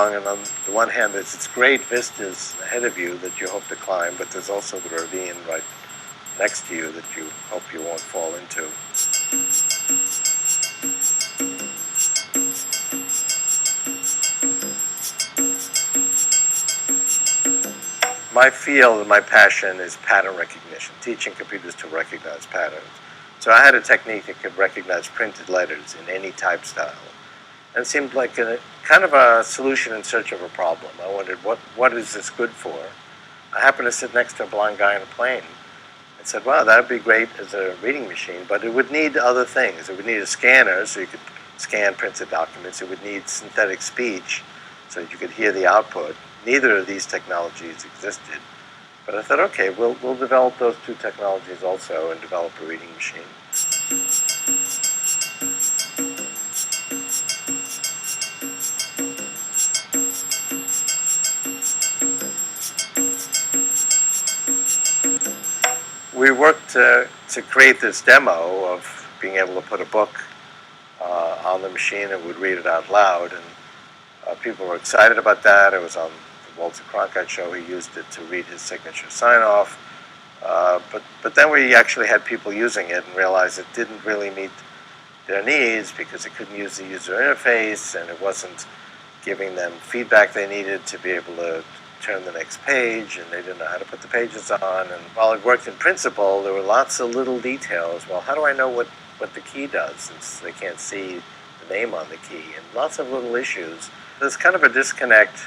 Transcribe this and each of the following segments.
along, and on the one hand, it's great vistas ahead of you that you hope to climb, but there's also the ravine right next to you that you hope you won't fall into. My field and my passion is pattern recognition, teaching computers to recognize patterns. So I had a technique that could recognize printed letters in any type style. And it seemed like kind of a solution in search of a problem. I wondered, what is this good for? I happened to sit next to a blind guy in a plane and said, wow, that would be great as a reading machine, but it would need other things. It would need a scanner so you could scan printed documents. It would need synthetic speech so that you could hear the output. Neither of these technologies existed. But I thought, okay, we'll develop those two technologies also and develop a reading machine. We worked to create this demo of being able to put a book on the machine and would read it out loud. And people were excited about that. It was on the Walter Cronkite show. He used it to read his signature sign-off. But then we actually had people using it and realized it didn't really meet their needs because it couldn't use the user interface and it wasn't giving them feedback they needed to be able to turn the next page, and they didn't know how to put the pages on. And while it worked in principle, there were lots of little details. Well, how do I know what the key does since they can't see the name on the key? And lots of little issues. There's kind of a disconnect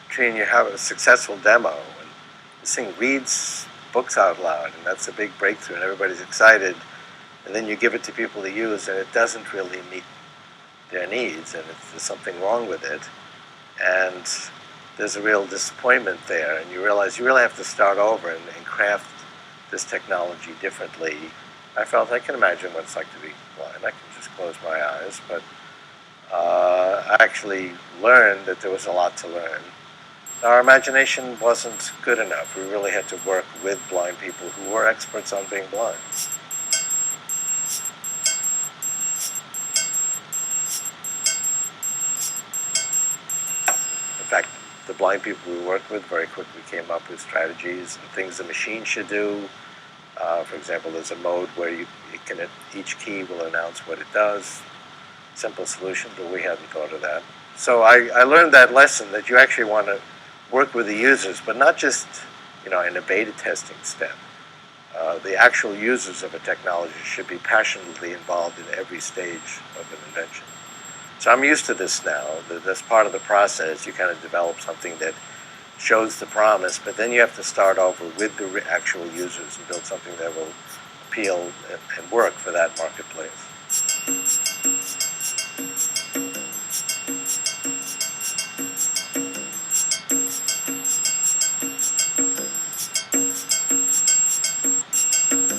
between you have a successful demo and this thing reads books out loud, and that's a big breakthrough, and everybody's excited. And then you give it to people to use, and it doesn't really meet their needs, and there's something wrong with it. And there's a real disappointment there, and you realize you really have to start over and craft this technology differently. I felt I can imagine what it's like to be blind. I can just close my eyes, but I actually learned that there was a lot to learn. Our imagination wasn't good enough. We really had to work with blind people who were experts on being blind. In fact, the blind people we worked with very quickly came up with strategies and things the machine should do. For example, there's a mode where each key will announce what it does. Simple solution, but we hadn't thought of that. So I learned that lesson that you actually want to work with the users, but not just in a beta testing step. The actual users of a technology should be passionately involved in every stage of an invention. So I'm used to this now. That's part of the process. You kind of develop something that shows the promise, but then you have to start over with the actual users and build something that will appeal and work for that marketplace.